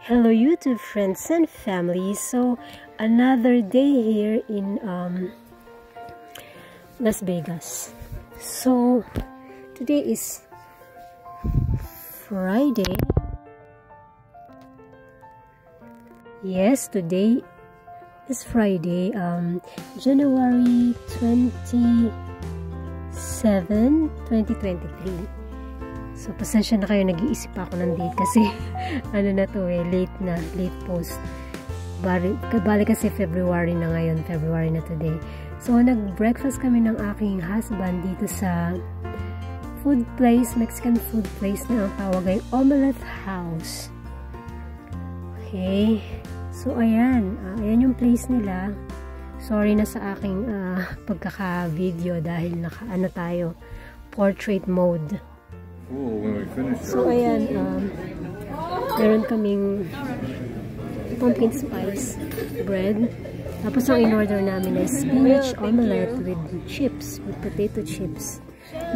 Hello YouTube friends and family. So another day here in Las Vegas. So today is Friday. Yes, today is Friday, January 27, 2023. So, pasensya na kayo, nag-iisip ako ng date kasi ano na to late post. Bali kasi February na ngayon, February na today. So, nag-breakfast kami ng aking husband dito sa food place, Mexican food place na ang tawag ay Omelette House. Okay. So, ayan yung place nila. Sorry na sa aking pagkaka-video dahil naka-ano tayo, portrait mode. So, ayan, meron kaming pumpkin spice bread. Tapos, ang in-order namin ay spinach omelette with chips, with potato chips.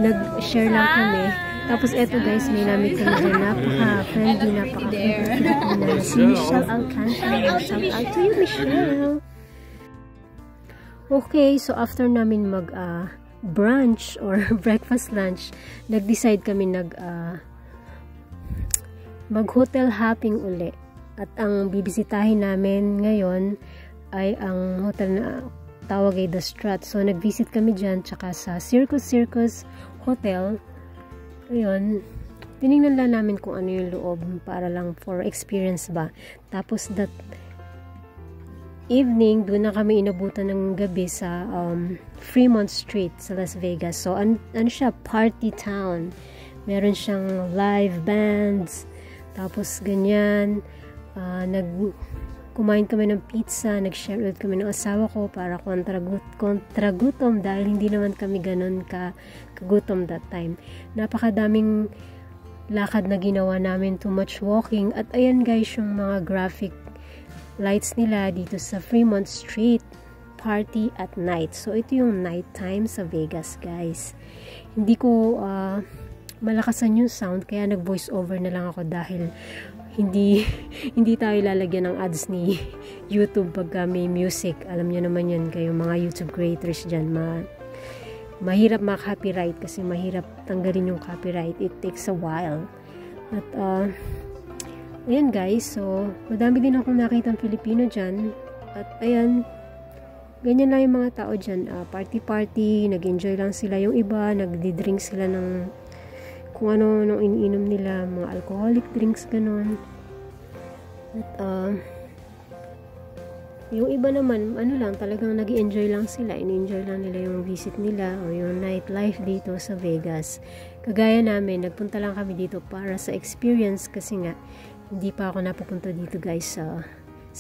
Nag-share lang kami. Tapos, eto guys, may namin kami dyan. Napaka-friendly, napaka-Filipina. Si Michelle Alcantara. Shout out to you, Michelle! Okay, so after namin brunch or breakfast lunch, nag-decide kami mag-hotel hopping uli. At ang bibisitahin namin ngayon ay ang hotel na tawag ay The Strat. So, nag-visit kami dyan, tsaka sa Circus Hotel. Ayun, tinignan lang namin kung ano yung loob para lang for experience ba. Tapos, that evening, doon na kami inabutan ng gabi sa Fremont Street sa Las Vegas. So, ano siya? Party town. Meron siyang live bands. Tapos, ganyan. Kumain kami ng pizza. Nag-share ulit kami ng asawa ko para kontragutom dahil hindi naman kami ganun kagutom that time. Napakadaming lakad na ginawa namin. Too much walking. At ayan guys, yung mga graphic lights nila dito sa Fremont Street, party at night. So, ito yung night time sa Vegas, guys. Hindi ko malakasan yung sound, kaya nag-voice over na lang ako dahil hindi tayo lalagyan ng ads ni YouTube pagka may music. Alam nyo naman yun kayo, mga YouTube creators dyan. Mahirap ma-copyright kasi mahirap tanggalin yung copyright. It takes a while. At, ayan guys, so madami din akong nakitang Filipino dyan. At ayan, ganyan lang yung mga tao dyan. Party, nag-enjoy lang sila. Yung iba, nagdi-drink sila ng kung ano nung iniinom nila, mga alcoholic drinks, ganun. At yung iba naman, ano lang, talagang nag-enjoy lang sila. In-enjoy lang nila yung visit nila o yung nightlife dito sa Vegas. Kagaya namin, nagpunta lang kami dito para sa experience kasi nga, hindi pa ako napupunta dito guys sa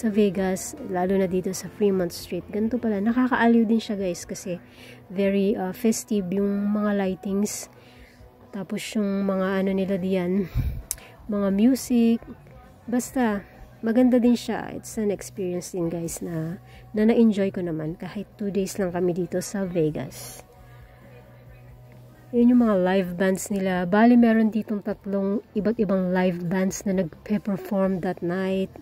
Vegas, lalo na dito sa Fremont Street. Ganito pala, nakakaaliw din siya guys kasi very festive yung mga lightings. Tapos yung mga ano nila diyan, mga music, basta maganda din siya. It's an experience din guys na na-enjoy ko naman kahit 2 days lang kami dito sa Vegas. Yun yung mga live bands nila. Bali, meron ditong 3 iba't ibang live bands na nag-perform that night.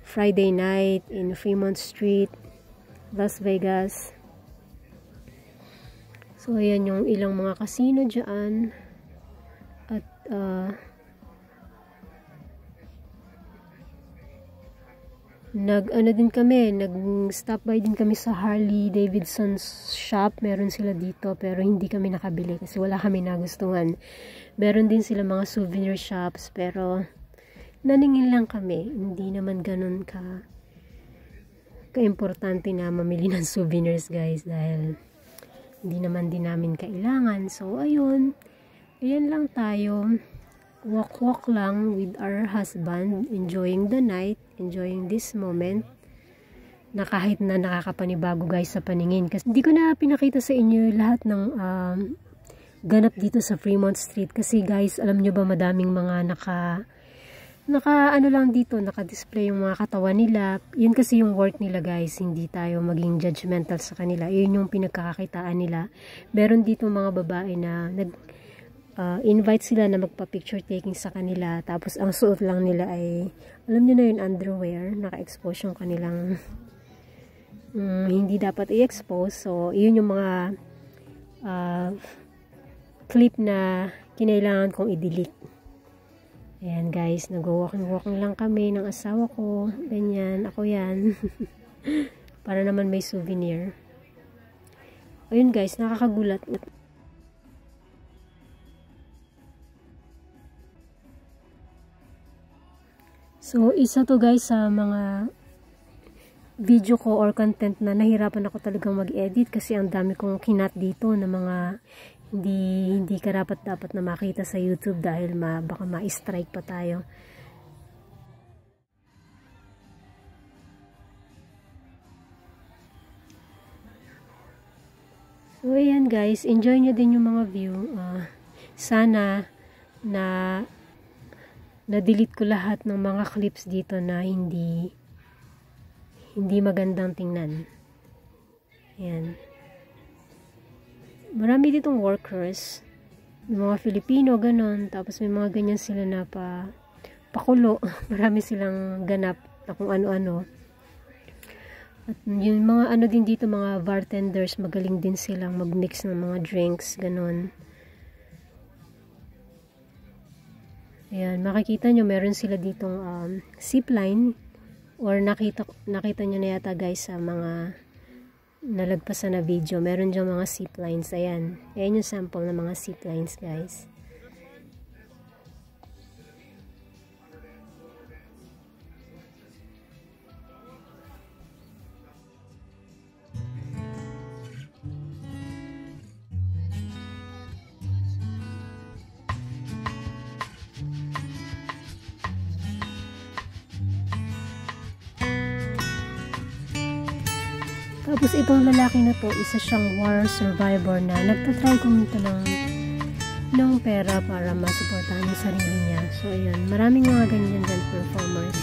Friday night in Fremont Street, Las Vegas. So, ayan yung ilang mga casino dyan. At, nag-stop by din kami sa Harley Davidson's shop. Meron sila dito pero hindi kami nakabili kasi wala kami nagustuhan. Meron din sila mga souvenir shops pero naningin lang kami. Hindi naman ganun ka-importante na mamili ng souvenirs guys dahil hindi naman din namin kailangan. So ayun, ayan lang tayo. Walk lang with our husband, enjoying the night, enjoying this moment, na kahit na nakakapanibago guys sa paningin. Kasi hindi ko na pinakita sa inyo lahat ng ganap dito sa Fremont Street. Kasi guys, alam nyo ba madaming mga ano lang dito, naka-display yung mga katawan nila. Yun kasi yung work nila guys, hindi tayo maging judgmental sa kanila. Yun yung pinagkakakitaan nila. Meron dito mga babae na invite sila na magpa-picture taking sa kanila. Tapos, ang suot lang nila ay, alam nyo na yun, underwear. Naka-expose yung kanilang hindi dapat i-expose. So, yun yung mga clip na kinailangan kong i-delete. Ayan guys, nag-walking lang kami ng asawa ko. Ganyan, ako yan. Para naman may souvenir. Ayun guys, nakakagulat. So, isa to guys sa mga video ko or content na nahirapan ako talagang mag-edit kasi ang dami kong kinat dito na mga hindi karapat-dapat na makita sa YouTube dahil baka ma-strike pa tayo. So, ayan guys, enjoy nyo din yung mga view. Sana na-delete ko lahat ng mga clips dito na hindi magandang tingnan. Ayan. Marami ditong workers, mga Filipino, ganon. Tapos may mga ganyan sila na pakulo. Marami silang ganap na kung ano-ano. At yung mga ano din dito, mga bartenders, magaling din silang mag-mix ng mga drinks, ganon. Ayan, makikita nyo, meron sila ditong zipline. Or nakita nyo na yata guys sa mga nalagpasan na video. Meron dyan mga ziplines. Ayan. Ayan yung sample ng mga ziplines guys. Tapos itong lalaki na to, isa siyang war survivor na nagtatry kumita ng pera para masuportahan yung sarili niya. So ayun, maraming mga ganyan dyan performers.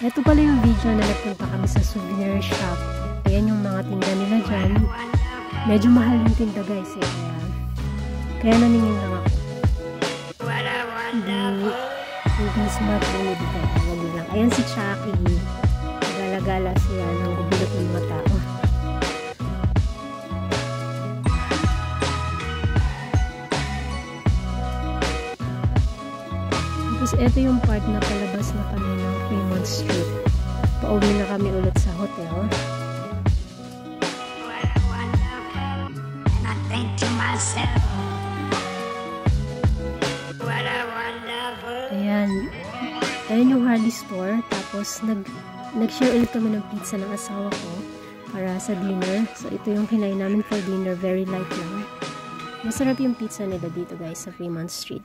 Ito pala yung video na nagpunta kami sa souvenir shop. Ayan yung mga tinda nila dyan. Medyo mahal yung tinda guys eh. Kaya naningin lang ako. Hindi smart din dito. Ayan si Chucky. Gala-gala siya ng gubulot ng mga tao. Tapos ito yung part na palabas na kami ng Fremont Street. Pauwi na kami ulit sa hotel. Ayan. Ayan yung Harley store. Tapos nag-share ulit kami ng pizza ng asawa ko para sa dinner. So ito yung kinain namin for dinner. Very light lang. Masarap yung pizza nila dito guys sa Fremont Street.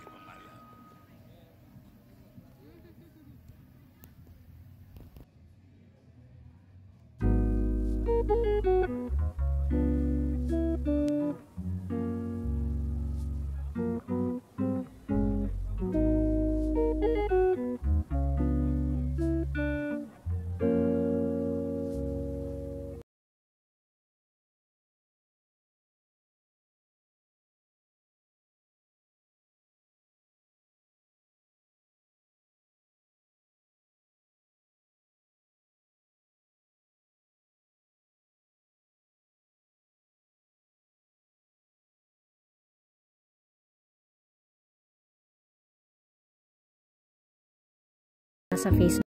Sa Facebook.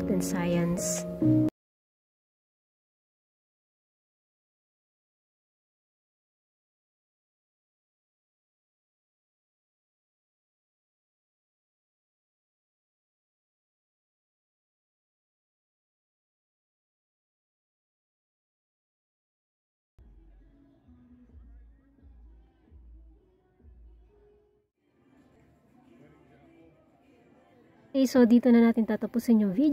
And science. Okay, so dito na natin tatapusin yung video.